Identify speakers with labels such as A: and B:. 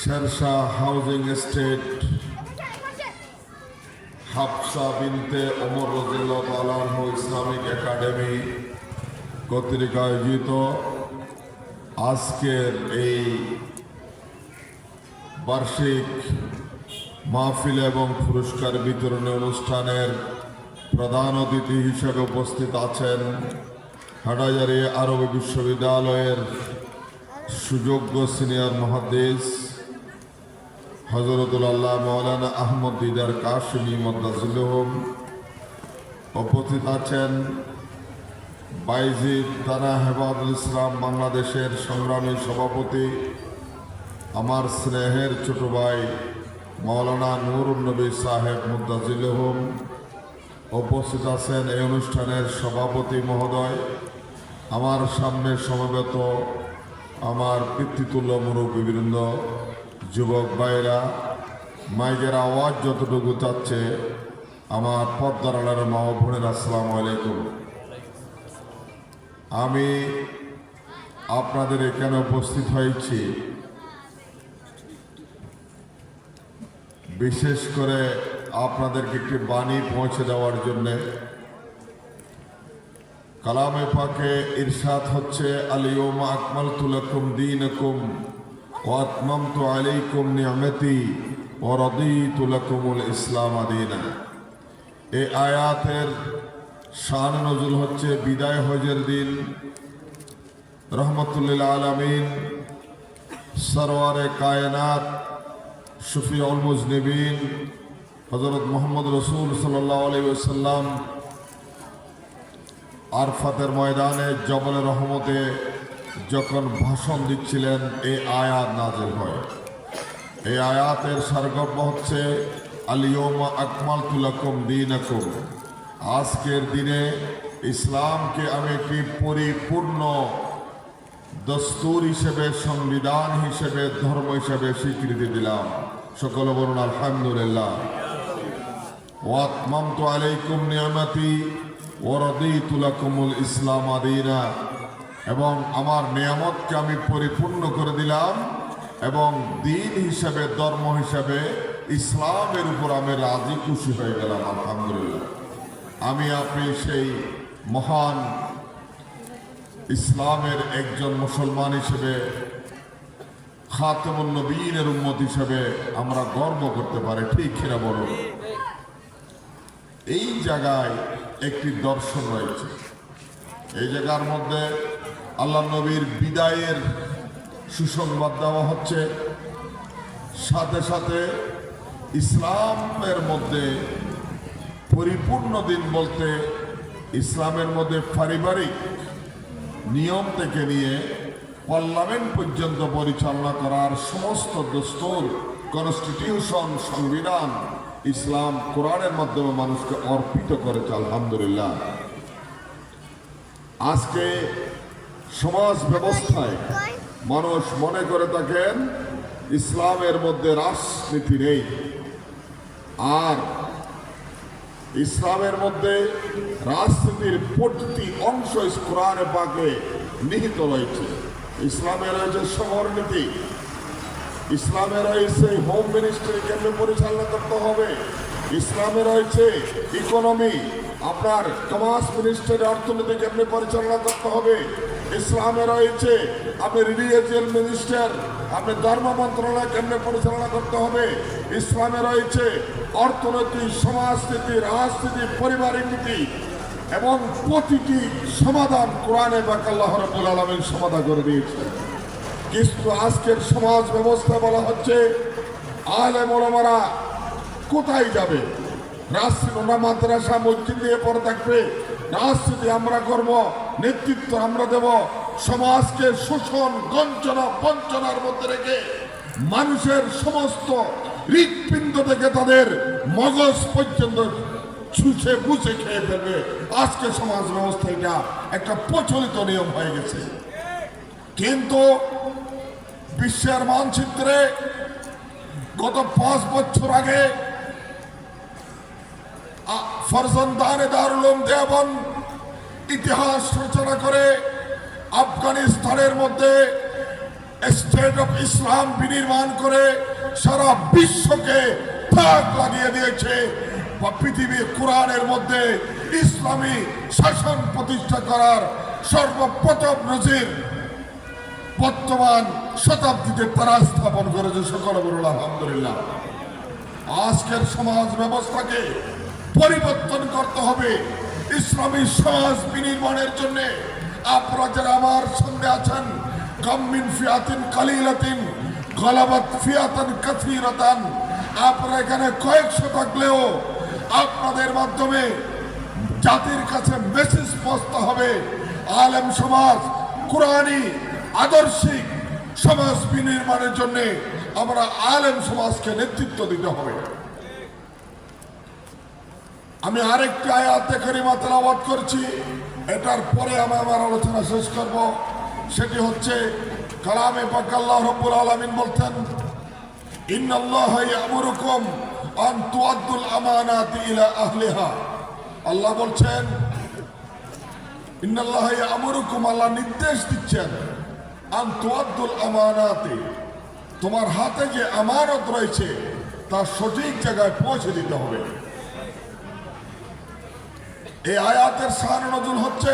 A: Sher Shah housing estate Hafsa বিনতে ওমর রাদিয়াল্লাহু তাআলা আনহু ইসলামিক একাডেমি কর্তৃক আয়োজিত আজকের এই বার্ষিক মাহফিল এবং পুরস্কার বিতরণী অনুষ্ঠানের প্রধান অতিথি হিসেবে উপস্থিত আছেন হাটহাজারী আরবি বিশ্ববিদ্যালয়ের সুযোগ্য সিনিয়র মুহাদ্দিস হযরতুল আল্লাহ মাওলানা আহমদ দিদার কাশিমি মাদ্দাজিলুহুম। উপস্থিত আছেন বাইজিদ থানা হেফাজুল ইসলাম বাংলাদেশের সংগ্রামী সভাপতি আমার স্নেহের ছোট ভাই মাওলানা নুরুন নবী সাহেব মাদ্দাজিলুহুম। উপস্থিত আছেন এই অনুষ্ঠানের সভাপতি মহোদয়, আমার সামনে সমবেত আমার পিতৃতুল্য মুরব্বিবৃন্দ, যুবক ভাইরা, মাইকের আওয়াজ যতটুকু যাচ্ছে আমার পর্দার আড়ালের মা ও বোনেরা, আসসালামু আলাইকুম। আমি আপনাদের এখানে উপস্থিত হয়েছি বিশেষ করে আপনাদেরকে একটি বাণী পৌঁছে দেওয়ার জন্যে। কালামে পাকে ইরশাদ হচ্ছে, আল-ইয়াওমা আকমালতু লাকুম দীনাকুম ওয়া আতমামতু আলাইকুম নি'মাতি ওয়া রাদিতু লাকুমুল ইসলাম দীনা। এই আয়াতের শান নজুল হচ্ছে বিদায় হজের দিন রহমতুল লিল আলামিন সরওয়ারে কায়নাত শফিউল মুজনিবিন হযরত মুহাম্মদ রাসূল সাল্লাল্লাহু আলাইহি ওয়াসাল্লাম আরফাতের ময়দানে জবলে রহমতে যখন ভাষণ দিচ্ছিলেন এই আয়াত নাযিল হয়। এই আয়াতের সারগর্ভ হচ্ছে, আল-ইয়াওমা আকমালতু লাকুম দীনাকুম। আজকের দিনে ইসলামকে আমি একটি পরিপূর্ণ দস্তুর হিসেবে, সংবিধান হিসেবে, ধর্ম হিসেবে স্বীকৃতি দিলাম। সকলে বলুন আলহামদুলিল্লাহ। ওয়া আতমামতু আলাইকুম নি'মাতি ওয়া রাদিতু লাকুমুল ইসলাম দীনা। এবং আমার নিয়ামতকে আমি পরিপূর্ণ করে দিলাম এবং দিন হিসাবে, ধর্ম হিসাবে ইসলামের উপর আমি রাজি খুশি হয়ে গেলাম। আলহামদুলিল্লাহ। আমি আপনি সেই মহান ইসলামের একজন মুসলমান হিসেবে, খাতামুন নবীনের উম্মত হিসেবে আমরা গর্ব করতে পারি, ঠিক কিনা বলুন? এই জায়গায় একটি দর্শন রয়েছে। এই জায়গার মধ্যে আল্লাহ নবীর বিদায়ের সুসংবাদ দেওয়া হচ্ছে, সাথে সাথে ইসলামের মধ্যে পরিপূর্ণ দিন বলতে ইসলামের মধ্যে পারিবারিক নিয়ম থেকে নিয়ে পার্লামেন্ট পর্যন্ত পরিচালনা করার সমস্ত দস্তুর, কনস্টিটিউশন, সংবিধান ইসলাম কোরআনের মাধ্যমে মানুষকে অর্পিত করেছে। আলহামদুলিল্লাহ। আজকে সমাজ ব্যবস্থায় মানুষ মনে করে থাকেন ইসলামের মধ্যে রাজনীতি নেই, আর ইসলামের মধ্যে রাজনীতির প্রতিটি অংশ কোরআনে পাকে নিহিত রয়েছে। ইসলামে রয়েছে শহরনীতি, ইসলামে রয়েছে হোম মিনিস্ট্রি কেমনে পরিচালনা করতে হবে, ইসলামে রয়েছে ইকোনমি, আপনার কমার্স মিনিস্ট্রির অর্থনীতি কেমনে পরিচালনা করতে হবে, ইসলামে রয়েছে আপনি রিলিজিয়াস মিনিস্টার, আপনি ধর্ম মন্ত্রণালয় কেমনে পরিচালনা করতে হবে, ইসলামে রয়েছে অর্থনীতি, সমাজনীতি, রাজনীতি, পারিবারিক নীতি এবং প্রতিটি সমাধান কোরআনে পাক আল্লাহ রাব্বুল আলামিন সমাধান করে দিয়েছে। কিন্তু আজকের সমাজ ব্যবস্থা বলা হচ্ছে আলেম ওলামারা কোথায় যাবে? রাজনীতি, ওরা মাদ্রাসা মসজিদ দিয়ে পড়ে থাকবে, রাজনীতি আমরা করব, নেতৃত্ব আমরা দেব। সমাজকে শোষণ, গঞ্চনা, বঞ্চনার মধ্যে রেখে মানুষের সমস্ত হৃৎপিণ্ড থেকে তাদের মগজ পর্যন্ত ছুঁচে বুঝে খেয়ে ফেলবে। আজকে সমাজ ব্যবস্থা এটা একটা প্রচলিত নিয়ম হয়ে গেছে। কিন্তু বিশ্বের মানচিত্রে গত 5 বছর আগে ফরজন্দানে দারুল উলুম দেওবন্দ ইতিহাস রচনা করে আফগানিস্তানের মধ্যে স্টেট অফ ইসলাম বিনির্মাণ করে সারা বিশ্বকে ফাঁক লাগিয়ে দিয়েছে বা পৃথিবীর কোরআনের মধ্যে ইসলামী শাসন প্রতিষ্ঠা করার সর্বপ্রথম নজির বর্তমান শতাব্দীতে তারা স্থাপন করেছে। সকলে বলুন আলহামদুলিল্লাহ। আজকের সমাজ ব্যবস্থাকে পরিবর্তন করতে হবে ইসলামী সমাজ বিনির্মাণের জন্য। আপনারা যারা আমার সঙ্গে আছেন, কামিন ফিয়াতিন কালিলাতিন গলাবাত ফিয়াতান কাসীরাতান, আপনারা এখানে কয়েকশো থাকলেও আপনাদের মাধ্যমে জাতির কাছে মেসেজ পৌঁছতে হবে। আলেম সমাজ কোরআনী আদর্শিক সমাজ বিনির্মাণের জন্য আমরা আলেম সমাজকে নেতৃত্ব দিতে হবে। আমি আরেকটি আয়াতে কারিমা তেলাওয়াত করছি, এটার পরে আমি আমার আলোচনা শেষ করব। সেটি হচ্ছে কালামে পাক আল্লাহ রাব্বুল আলামিন বলতেন, ইন্নাল্লাহা ইয়ামুরুকুম আন তুআদ্দুল আমানাতি ইলা আহলিহা। আল্লাহ বলছেন, ইন্নাল্লাহা ইয়ামুরুকুম, আল্লাহ নির্দেশ দিচ্ছেন, আন তুআদ্দুল আমানাতি, তোমার হাতে যে আমানত রয়েছে তা সঠিক জায়গায় পৌঁছে দিতে হবে। এই আয়াতের শান নজুল হচ্ছে